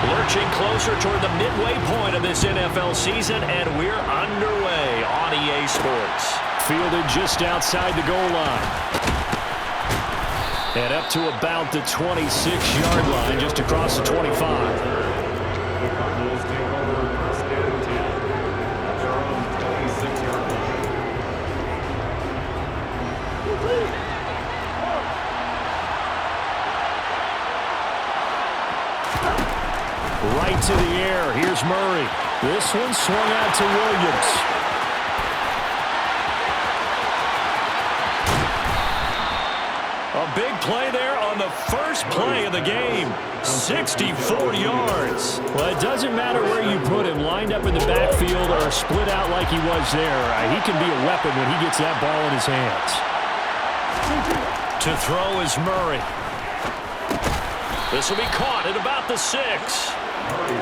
Lurching closer toward the midway point of this NFL season, and we're underway on EA Sports. Fielded just outside the goal line. And up to about the 26-yard line, just across the 25. Right to the air. Here's Murray. This one swung out to Williams. A big play there on the first play of the game. 64 yards. Well, it doesn't matter where you put him, lined up in the backfield or split out like he was there. He can be a weapon when he gets that ball in his hands. To throw is Murray. This will be caught at about the 6.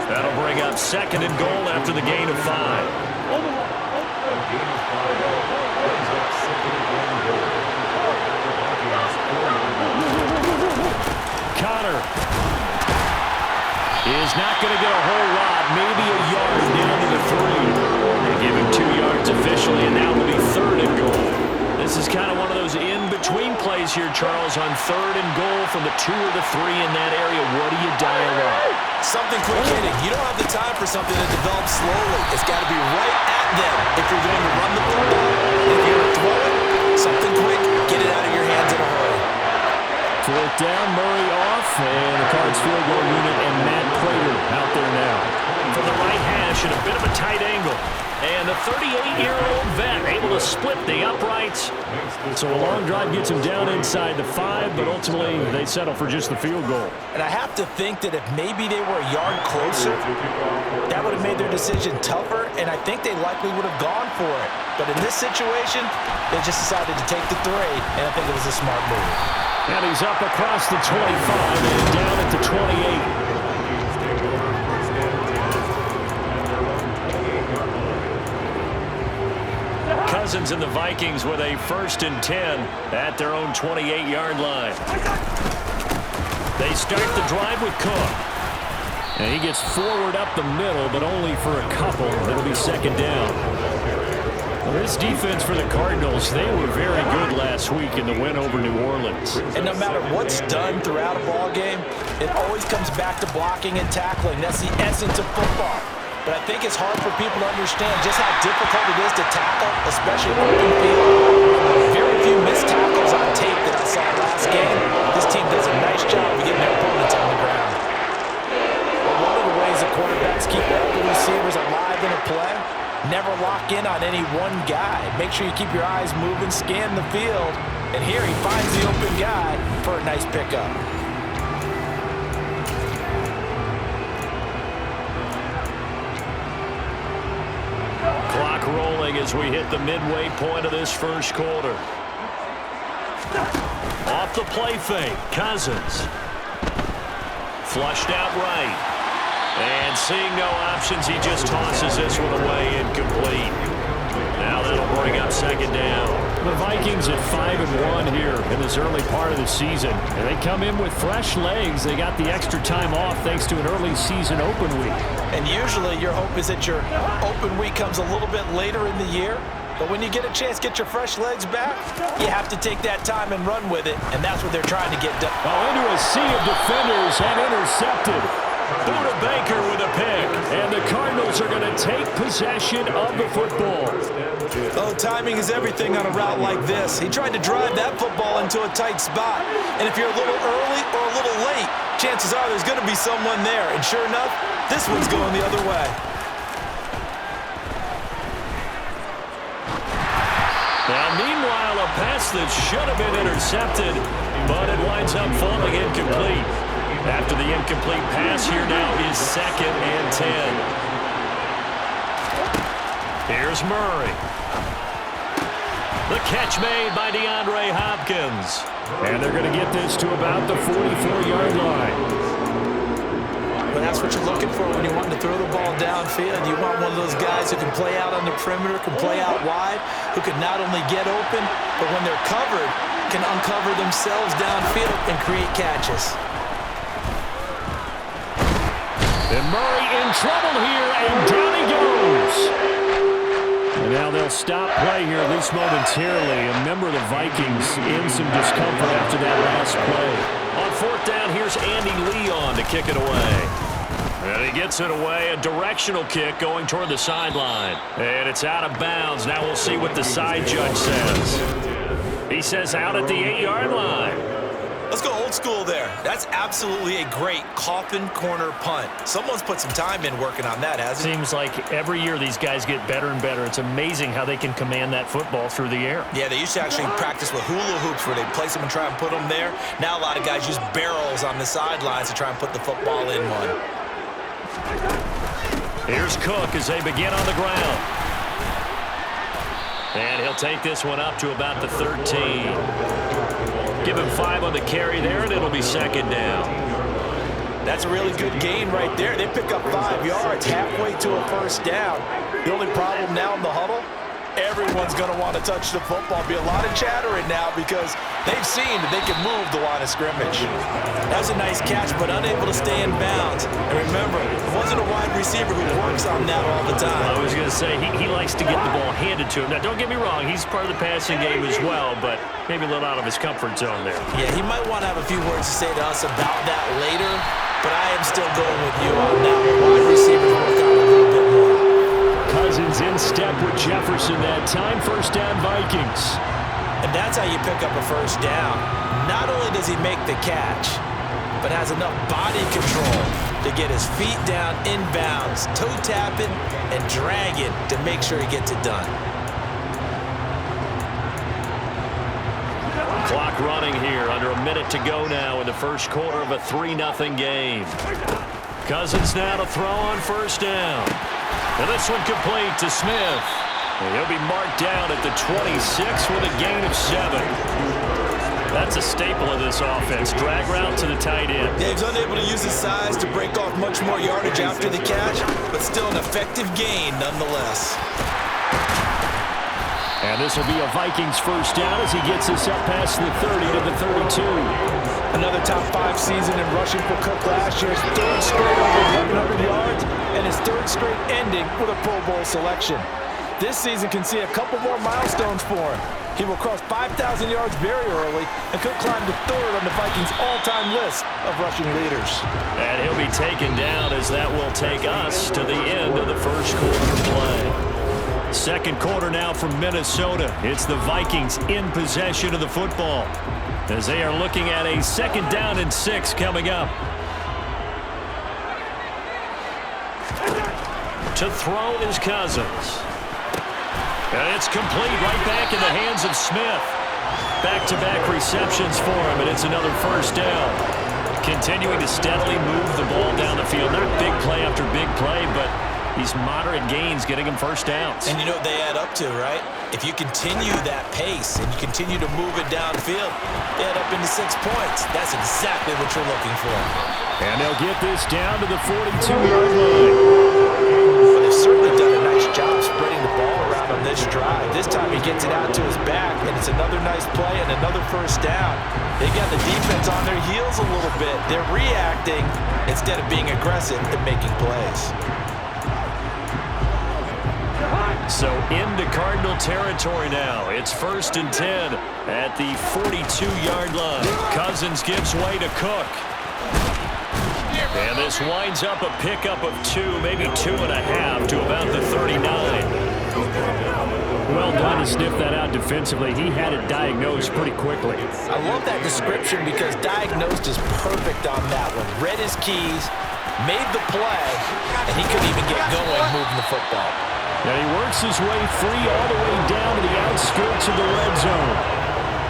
That'll bring up 2nd and goal after the gain of 5. Connor is not going to get a whole lot, maybe a yard down to the 3. They give him 2 yards officially, and now will be 3rd and goal. This is kind of one of those in-between plays here, Charles, on 3rd and goal from the 2 or the 3 in that area. What do you dial up? Something quick hitting. You don't have the time for something to develop slowly. It's got to be right at them if you're going to run the football. If you're going to throw it, something quick, get it out of your hands in a hurry. 4th down, Murray off, and the Cards field goal unit and Matt Prater out there now. From the right hash at a bit of a tight angle. And the 38-year-old vet able to split the uprights. So a long drive gets him down inside the 5, but ultimately they settle for just the field goal. And I have to think that if maybe they were a yard closer, that would have made their decision tougher, and I think they likely would have gone for it. But in this situation, they just decided to take the 3, and I think it was a smart move. And he's up across the 25 and down at the 28. Cousins and the Vikings with a 1st and 10 at their own 28-yard line. They start the drive with Cook. And he gets forward up the middle, but only for a couple. It'll be 2nd down. Well, this defense for the Cardinals, they were very good last week in the win over New Orleans. And no matter what's done throughout a ball game, it always comes back to blocking and tackling. That's the essence of football. But I think it's hard for people to understand just how difficult it is to tackle, especially open field. Very few missed tackles on tape that I saw last game. This team does a nice job of getting their opponents on the ground. But one of the ways the quarterbacks keep all the receivers alive in a play, never lock in on any one guy. Make sure you keep your eyes moving, scan the field, and here he finds the open guy for a nice pickup. Clock rolling as we hit the midway point of this first quarter. Off the play fake, Cousins. Flushed out right. And seeing no options, he just tosses this one away incomplete. Now that'll bring up 2nd down. The Vikings at 5-1 here in this early part of the season. And they come in with fresh legs. They got the extra time off thanks to an early season open week. And usually your hope is that your open week comes a little bit later in the year. But when you get a chance to get your fresh legs back, you have to take that time and run with it. And that's what they're trying to get done. Oh, into a sea of defenders and intercepted. Buda Baker with a pick. And the Cardinals are going to take possession of the football. Oh, timing is everything on a route like this. He tried to drive that football into a tight spot. And if you're a little early or a little late, chances are there's going to be someone there. And sure enough, this one's going the other way. Now, meanwhile, a pass that should have been intercepted, but it winds up falling incomplete. After the incomplete pass, here now is 2nd and 10. Here's Murray. The catch made by DeAndre Hopkins. And they're going to get this to about the 44-yard line. But that's what you're looking for when you want to throw the ball downfield. You want one of those guys who can play out on the perimeter, can play out wide, who can not only get open, but when they're covered, can uncover themselves downfield and create catches. And Murray in trouble here, and down he goes. And now they'll stop play here, at least momentarily. A member of the Vikings in some discomfort after that last play. On fourth down, here's Andy Leon to kick it away. And he gets it away, a directional kick going toward the sideline. And it's out of bounds. Now we'll see what the side judge says. He says out at the 8-yard line. Let's go old school there. That's absolutely a great coffin corner punt. Someone's put some time in working on that, hasn't it? Seems like every year these guys get better and better. It's amazing how they can command that football through the air. Yeah, they used to actually practice with hula hoops where they place them and try and put them there. Now a lot of guys use barrels on the sidelines to try and put the football in one. Here's Cook as they begin on the ground. And he'll take this one up to about the 13. Give him 5 on the carry there, and it'll be second down. That's a really good gain right there. They pick up 5 yards halfway to a first down. The only problem now in the huddle, everyone's going to want to touch the football. Be a lot of chattering now because they've seen that they can move the line of scrimmage. That was a nice catch, but unable to stay in bounds. And remember, it wasn't a wide receiver who works on that all the time. I was going to say, he likes to get the ball handed to him. Now, don't get me wrong, he's part of the passing game as well, but maybe a little out of his comfort zone there. Yeah, he might want to have a few words to say to us about that later, but I am still going with you on that. Wide receivers work out a little bit more. Cousins in step with Jefferson that time. First down, Vikings. And that's how you pick up a first down. Not only does he make the catch, but has enough body control to get his feet down inbounds, toe tapping and dragging to make sure he gets it done. Clock running here, under a minute to go now in the first quarter of a 3-0 game. Cousins now to throw on first down. And this one complete to Smith. And he'll be marked down at the 26 with a gain of 7. That's a staple of this offense. Drag route to the tight end. Yeah, he's unable to use his size to break off much more yardage after the catch, but still an effective gain nonetheless. And this will be a Vikings first down as he gets this up past the 30 to the 32. Another top 5 season in rushing for Cook last year. His 3rd straight over 1,100 yards, and his 3rd straight ending with a Pro Bowl selection. This season can see a couple more milestones for him. He will cross 5,000 yards very early and could climb to 3rd on the Vikings' all-time list of rushing leaders. And he'll be taken down as that will take us to the end of the first quarter play. Second quarter now from Minnesota. It's the Vikings in possession of the football as they are looking at a 2nd down and 6 coming up. To throw is Cousins. And it's complete right back in the hands of Smith. Back-to-back receptions for him, and it's another first down. Continuing to steadily move the ball down the field. Not big play after big play, but these moderate gains getting him first downs. And you know what they add up to, right? If you continue that pace and you continue to move it downfield, they add up into 6 points. That's exactly what you're looking for. And they'll get this down to the 42-yard line. But they've certainly done a nice job spreading the ball around on this drive. This time he gets it out to his back, and it's another nice play and another first down. They've got the defense on their heels a little bit. They're reacting instead of being aggressive and making plays. So into Cardinal territory now. It's 1st and 10 at the 42-yard line. Cousins gives way to Cook. And this winds up a pickup of 2, maybe 2.5 to about the 39. Well done to sniff that out defensively. He had it diagnosed pretty quickly. I love that description because diagnosed is perfect on that one. Read his keys, made the play, and he couldn't even get going moving the football. And he works his way free all the way down to the outskirts of the red zone.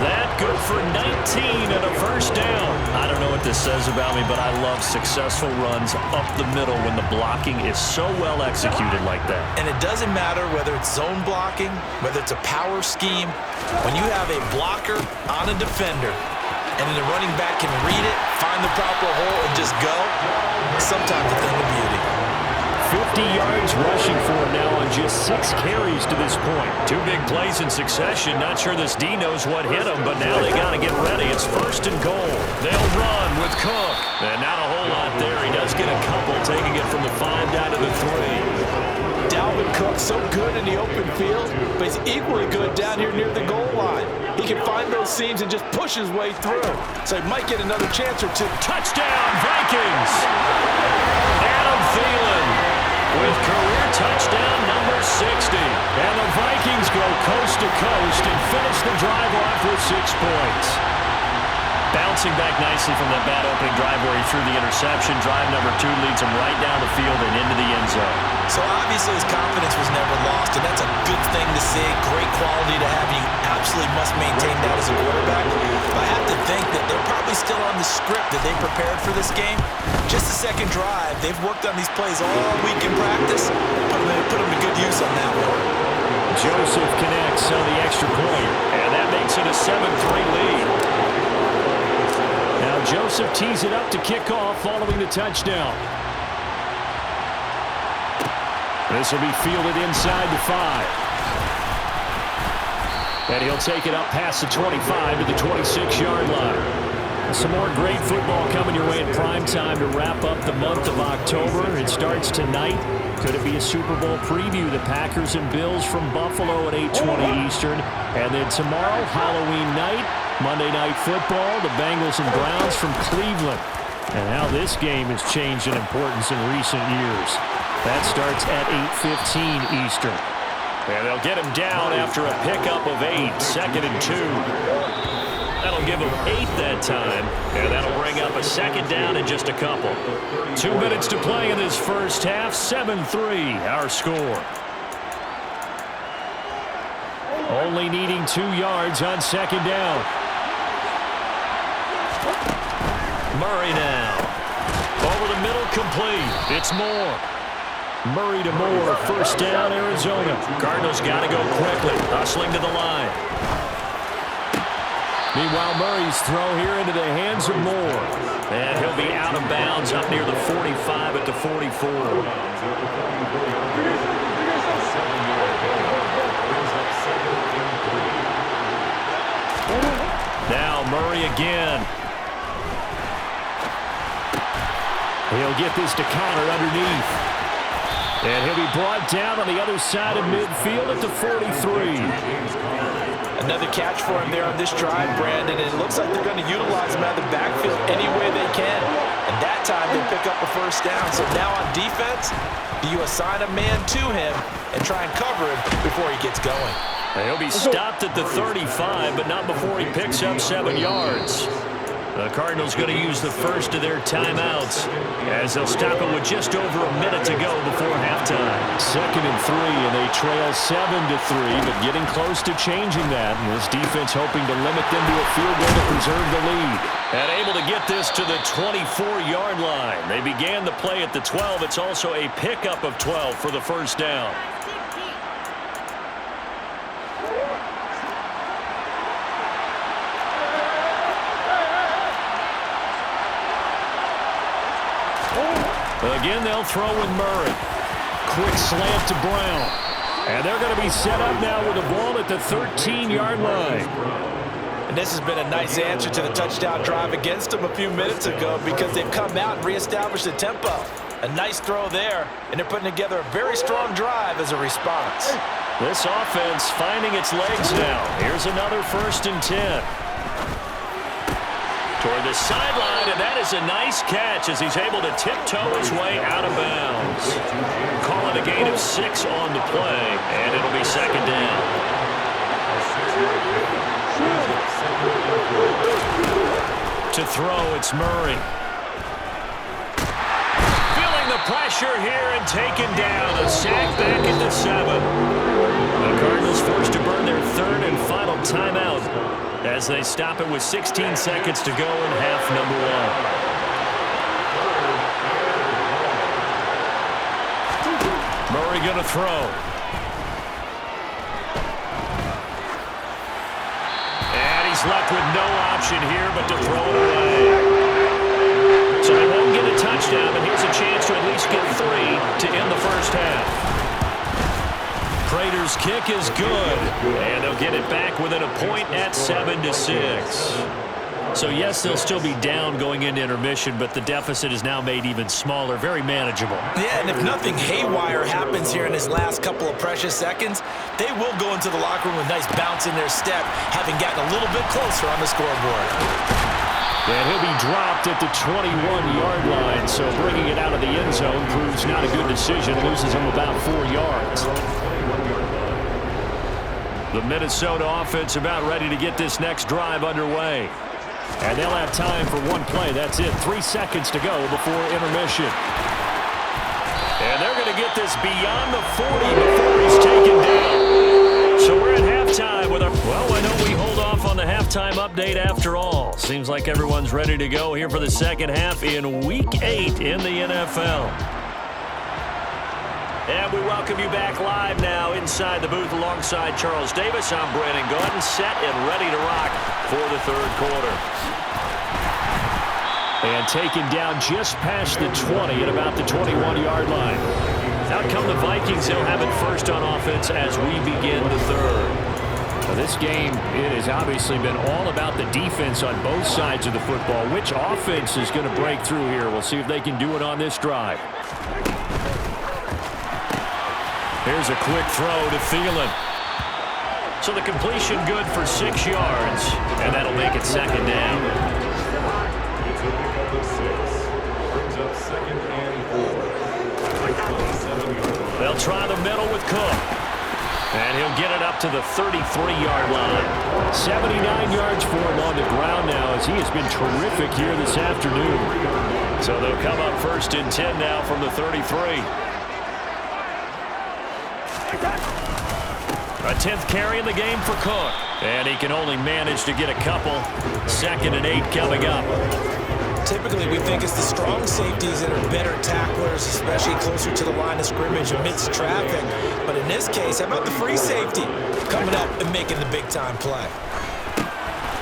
That good for 19 and a first down. I don't know what this says about me, but I love successful runs up the middle when the blocking is so well executed like that. And it doesn't matter whether it's zone blocking, whether it's a power scheme. When you have a blocker on a defender, and then the running back can read it, find the proper hole, and just go, sometimes a thing of beauty. 50 yards rushing for him now on just 6 carries to this point. 2 big plays in succession. Not sure this D knows what hit him, but now they got to get ready. It's 1st and goal. They'll run with Cook. And not a whole lot there. He does get a couple taking it from the 5 down to the 3. Dalvin Cook, so good in the open field, but he's equally good down here near the goal line. He can find those seams and just push his way through. So he might get another chance or two. Touchdown, Vikings! Adam Thielen with career touchdown number 60. And the Vikings go coast to coast and finish the drive off with 6 points. Bouncing back nicely from that bad opening drive where he threw the interception. Drive number 2 leads him right down the field and into the end zone. So obviously his confidence was never lost, and that's a good thing to see. Great quality to have. You absolutely must maintain that as a quarterback. But I have to think that they're probably still on the script that they prepared for this game. Just the second drive. They've worked on these plays all week in practice. Put them to good use on that one. Joseph connects on the extra point. And that makes it a 7-3 lead. Now Joseph tees it up to kick off following the touchdown. This will be fielded inside the 5. And he'll take it up past the 25 to the 26-yard line. Some more great football coming your way in prime time to wrap up the month of October. It starts tonight. Could it be a Super Bowl preview? The Packers and Bills from Buffalo at 8:20 Eastern. And then tomorrow, Halloween night, Monday Night Football, the Bengals and Browns from Cleveland. And how this game has changed in importance in recent years. That starts at 8:15 Eastern. And they'll get him down after a pickup of 8, 2nd and 2. That'll give him 8 that time, and that'll bring up a 2nd down in just a couple. 2 minutes to play in this first half, 7-3 our score. Only needing 2 yards on 2nd down. Murray now. Over the middle, complete. It's Moore. Murray to Moore, 1st down, Arizona. Cardinals got to go quickly, hustling to the line. Meanwhile, Murray's throw here into the hands of Moore. And he'll be out of bounds up near the 45 at the 44. Now Murray again. He'll get this to Connor underneath. And he'll be brought down on the other side of midfield at the 43. Another catch for him there on this drive, Brandon. And it looks like they're going to utilize him out of the backfield any way they can. And that time they pick up a 1st down. So now on defense, you assign a man to him and try and cover him before he gets going. He'll be stopped at the 35, but not before he picks up 7 yards. The Cardinals going to use the first of their timeouts as they'll stop it with just over a minute to go before halftime. 2nd and 3, and they trail 7-3, but getting close to changing that. And this defense hoping to limit them to a field goal to preserve the lead. And able to get this to the 24-yard line. They began the play at the 12. It's also a pickup of 12 for the 1st down. Again, they'll throw with Murray. Quick slant to Brown. And they're going to be set up now with the ball at the 13-yard line. And this has been a nice answer to the touchdown drive against them a few minutes ago because they've come out and reestablished the tempo. A nice throw there, and they're putting together a very strong drive as a response. This offense finding its legs now. Here's another 1st and 10. Toward the sideline, and that is a nice catch as he's able to tiptoe his way out of bounds. Call it a gain of 6 on the play, and it'll be 2nd down. To throw, it's Murray. Feeling the pressure here and taken down. A sack back at the 7. The Cardinals forced to burn their 3rd and final timeout as they stop it with 16 seconds to go in half number 1. Murray going to throw. And he's left with no option here but to throw it away. So they won't get a touchdown, but here's a chance to at least get 3 to end the 1st half. Prater's kick is good, and they'll get it back within a point at 7-6. So, yes, they'll still be down going into intermission, but the deficit is now made even smaller, very manageable. Yeah, and if nothing haywire happens here in his last couple of precious seconds, they will go into the locker room with a nice bounce in their step, having gotten a little bit closer on the scoreboard. And he'll be dropped at the 21-yard line, so bringing it out of the end zone proves not a good decision, loses him about 4 yards. The Minnesota offense about ready to get this next drive underway. And they'll have time for one play. That's it. 3 seconds to go before intermission. And they're going to get this beyond the 40 before he's taken down. So we're at halftime with our... Well, I know we hold off on the halftime update after all. Seems like everyone's ready to go here for the second half in Week 8 in the NFL. And we welcome you back live now inside the booth alongside Charles Davis. I'm Brandon Gaudin, set and ready to rock for the third quarter. And taken down just past the 20 at about the 21-yard line. Out come the Vikings. They'll have it first on offense as we begin the third. Now this game, it has obviously been all about the defense on both sides of the football. Which offense is going to break through here? We'll see if they can do it on this drive. Here's a quick throw to Thielen. So the completion good for 6 yards, and that'll make it second down. They'll try the middle with Cook. And he'll get it up to the 33-yard line. 79 yards for him on the ground now as he has been terrific here this afternoon. So they'll come up first and 10 now from the 33. A 10th carry in the game for Cook. And he can only manage to get a couple. 2nd and 8 coming up. Typically, we think it's the strong safeties that are better tacklers, especially closer to the line of scrimmage amidst traffic. But in this case, how about the free safety coming up and making the big-time play?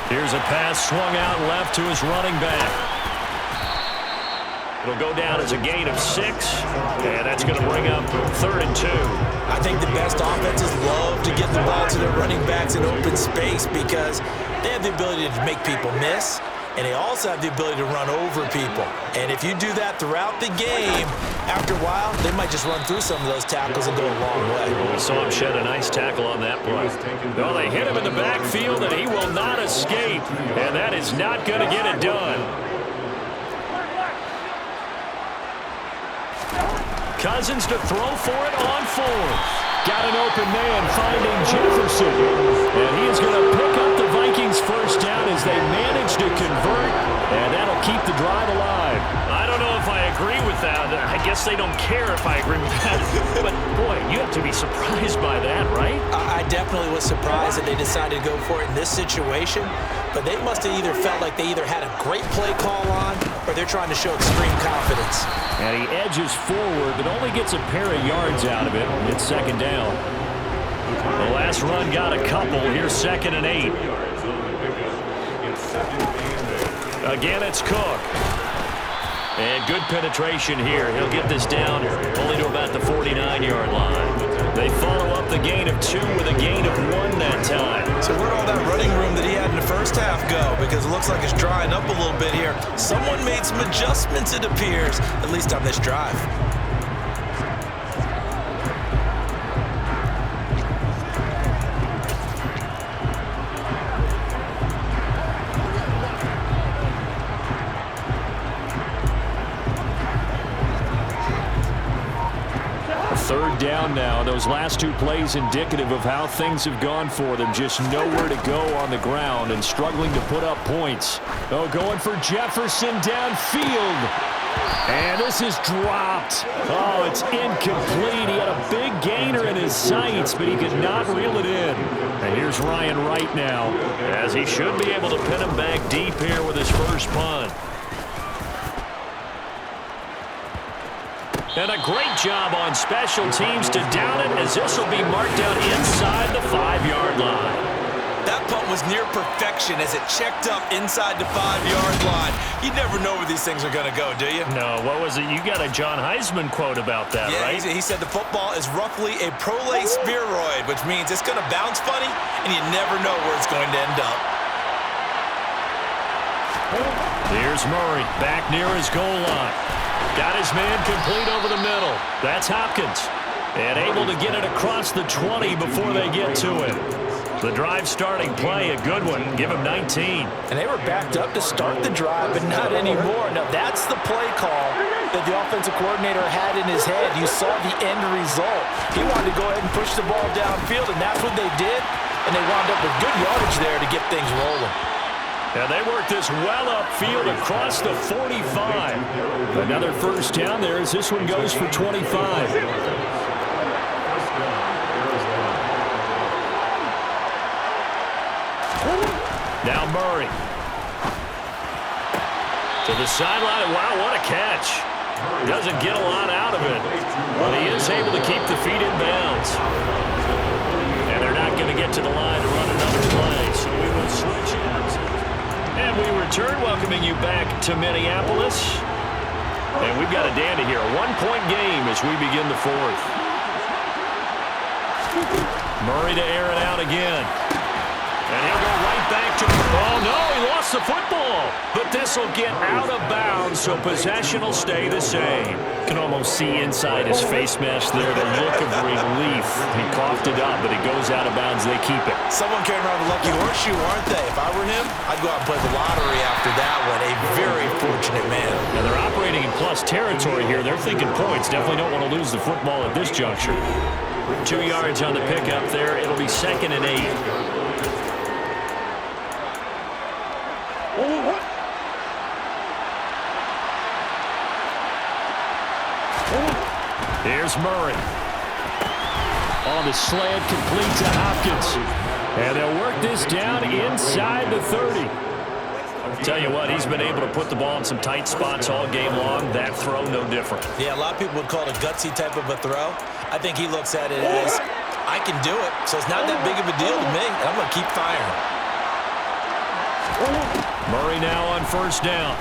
Here's a pass swung out left to his running back. It'll go down as a gain of 6, and that's going to bring up 3rd and 2. I think the best offenses love to get the ball to their running backs in open space because they have the ability to make people miss, and they also have the ability to run over people. And if you do that throughout the game, after a while, they might just run through some of those tackles and go a long way. We saw him shed a nice tackle on that play. Well, they hit him in the backfield, and he will not escape, and that is not going to get it done. Cousins to throw for it on 4th. Got an open man finding Jefferson. And he is going to pick up the Vikings first down as they manage to convert. And that'll keep the drive alive. I don't know if I agree with that. I guess they don't care if I agree with that. But, boy, you have to be surprised by that, right? I definitely was surprised that they decided to go for it in this situation. But they must have either felt like they either had a great play call on or they're trying to show extreme confidence. And he edges forward but only gets a pair of yards out of it. It's 2nd down. The last run got a couple. Here's 2nd and 8. Again, it's Cook. And good penetration here. He'll get this down only to about the 49-yard line. They follow up the gain of 2 with a gain of 1 that time. So where'd all that running room that he had in the first half go? Because it looks like it's drying up a little bit here. Someone made some adjustments, it appears, at least on this drive. Third down now. Those last 2 plays indicative of how things have gone for them. Just nowhere to go on the ground and struggling to put up points. Oh, going for Jefferson downfield. And this is dropped. Oh, it's incomplete. He had a big gainer in his sights, but he could not reel it in. And here's Ryan Wright now, as he should be able to pin him back deep here with his first punt. And a great job on special teams to down it, as this will be marked out inside the 5-yard line. That punt was near perfection as it checked up inside the 5-yard line. You never know where these things are going to go, do you? No, what was it? You got a John Heisman quote about that, right? Yeah, he said the football is roughly a prolate spheroid, which means it's going to bounce funny, and you never know where it's going to end up. Here's Murray back near his goal line. Got his man complete over the middle. That's Hopkins. And able to get it across the 20 before they get to it. The drive starting play, a good one. Give him 19. And they were backed up to start the drive, but not anymore. Now, that's the play call that the offensive coordinator had in his head. You saw the end result. He wanted to go ahead and push the ball downfield, and that's what they did. And they wound up with good yardage there to get things rolling. And they worked this well upfield across the 45. Another first down there as this one goes for 25. Now Murray. To the sideline. Wow, what a catch. Doesn't get a lot out of it, but he is able to keep the feet in bounds. And they're not going to get to the line to run another play, so we will switch it. And we return, welcoming you back to Minneapolis. And we've got a dandy here. A one-point game as we begin the fourth. Murray to air it out again. And he'll go right back to... Oh, no, he lost the football. But this will get out of bounds, so possession will stay the same. You can almost see inside his face mask there the look of relief. He coughed it up, but it goes out of bounds. They keep it. Someone carrying around the lucky horseshoe, aren't they? If I were him, I'd go out and play the lottery after that one. A very fortunate man. Now they're operating in plus territory here. They're thinking points. Definitely don't want to lose the football at this juncture. 2 yards on the pickup there. It'll be 2nd and 8. Here's Murray. On the slant, complete to Hopkins. And they'll work this down inside the 30. Tell you what, he's been able to put the ball in some tight spots all game long. That throw, no different. Yeah, a lot of people would call it a gutsy type of a throw. I think he looks at it as, I can do it, so it's not that big of a deal to me, and I'm going to keep firing. Murray now on first down.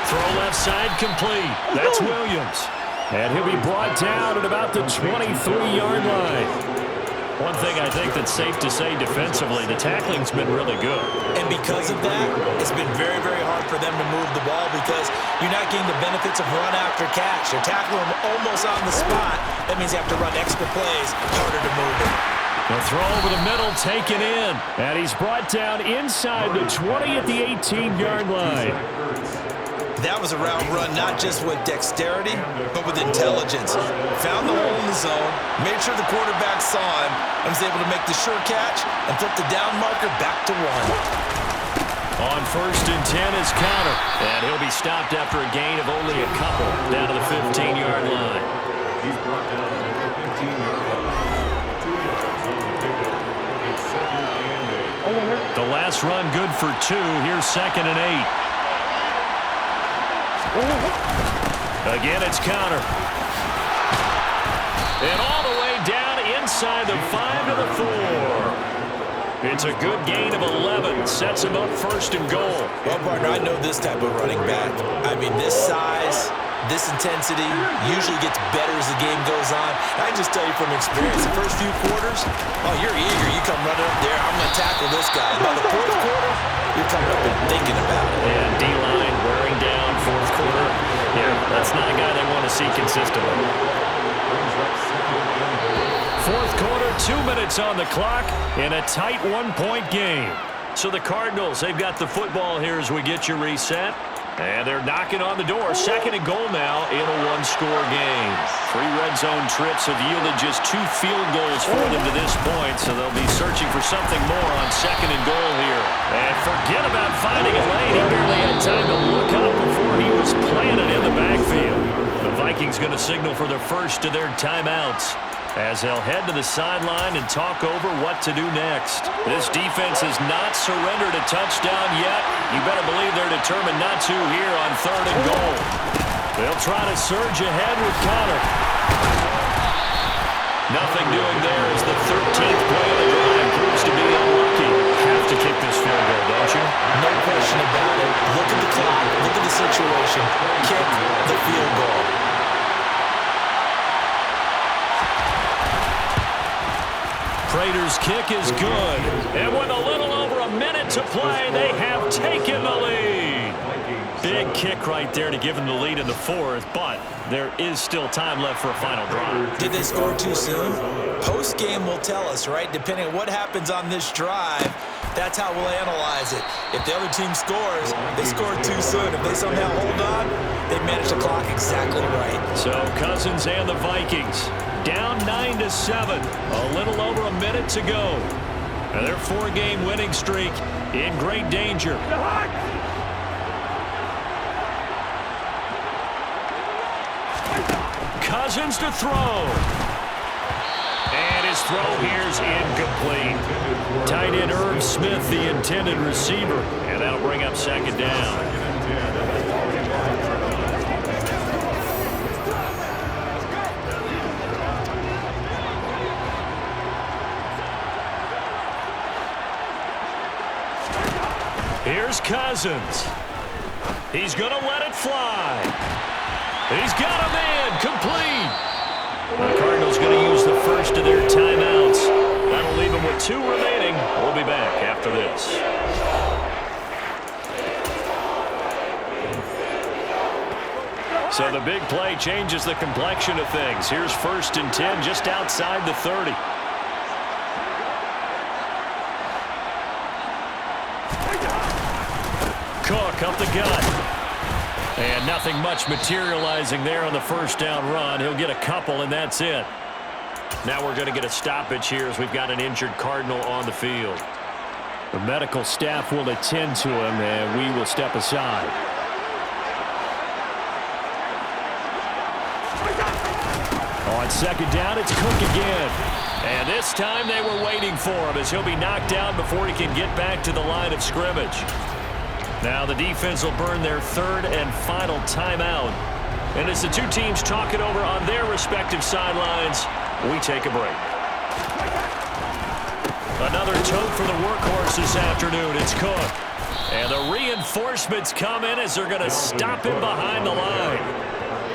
Throw left side complete. That's Williams. And he'll be brought down at about the 23-yard line. One thing I think that's safe to say defensively, the tackling's been really good. And because of that, it's been very, very hard for them to move the ball because you're not getting the benefits of run after catch. You're tackling them almost on the spot. That means you have to run extra plays, harder to move it. The throw over the middle, taken in. And he's brought down inside the 20 at the 18-yard line. That was a route run not just with dexterity, but with intelligence. Found the hole in the zone, made sure the quarterback saw him, and was able to make the sure catch and flip the down marker back to 1. On 1st and 10 is Conner. And he'll be stopped after a gain of only a couple down to the 15-yard line. He's brought down to the 15-yard line. The last run good for 2. Here's 2nd and 8. Again, it's Conner. And all the way down inside the 5 to the 4. It's a good gain of 11. Sets him up 1st and goal. Well, partner, I know this type of running back. I mean, this size, this intensity usually gets better as the game goes on. I can just tell you from experience, the first few quarters, oh, you're eager. You come running up there, I'm going to tackle this guy. By the 4th quarter, you're coming up and thinking about it. And D-line wearing down 4th quarter. Yeah, that's not a guy they want to see consistently. 4th quarter, 2 minutes on the clock in a tight 1-point game. So the Cardinals, they've got the football here as we get you reset. And they're knocking on the door. 2nd and goal now in a 1-score game. 3 red zone trips have yielded just 2 field goals for them to this point, so they'll be searching for something more on 2nd and goal here. And forget about finding a lane. He barely had time to look up before he was planted in the backfield. The Vikings going to signal for the first of their timeouts as they'll head to the sideline and talk over what to do next. This defense has not surrendered a touchdown yet. You better believe they're determined not to here on 3rd and goal. They'll try to surge ahead with Conner. Nothing doing there as the 13th play of the drive proves to be unlucky. Have to kick this field goal, don't you? No question about it. Look at the clock. Look at the situation. Kick the field goal. Prater's kick is good. And with a little over a minute to play. They have taken the lead. Big kick right there to give them the lead in the fourth, but there is still time left for a final drive. Did they score too soon? Post-game will tell us, right? Depending on what happens on this drive, that's how we'll analyze it. If the other team scores, they scored too soon. If they somehow hold on, they manage the clock exactly right. So Cousins and the Vikings down 9-7. A little over a minute to go. And their 4-game winning streak in great danger. Cousins to throw. And his throw here's incomplete. Tight end Irv Smith, the intended receiver. And that'll bring up second down. Here's Cousins. He's going to let it fly. He's got him in. Complete. The Cardinals going to use the first of their timeouts. That'll leave them with 2 remaining. We'll be back after this. So the big play changes the complexion of things. Here's 1st and 10 just outside the 30. Cook up the gut. And nothing much materializing there on the first down run. He'll get a couple, and that's it. Now we're going to get a stoppage here as we've got an injured Cardinal on the field. The medical staff will attend to him, and we will step aside. On second down, it's Cook again. And this time they were waiting for him as he'll be knocked down before he can get back to the line of scrimmage. Now the defense will burn their 3rd and final timeout. And as the 2 teams talk it over on their respective sidelines, we take a break. Another tote for the workhorse this afternoon. It's Cook. And the reinforcements come in as they're going to stop him behind the line.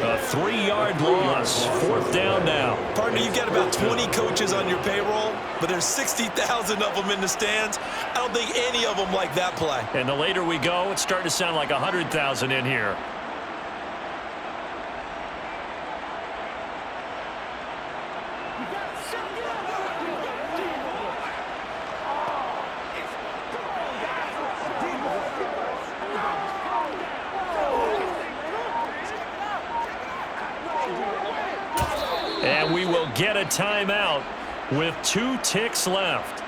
A 3-yard loss. 4th down now. Partner, you've got about 20 coaches on your payroll, but there's 60,000 of them in the stands. I don't think any of them like that play. And the later we go, it's starting to sound like 100,000 in here. And we will get a timeout with 2 ticks left.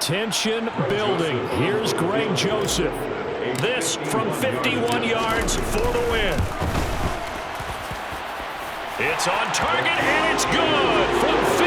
Tension building. Here's Greg Joseph. This from 51 yards for the win. It's on target, and it's good from 50.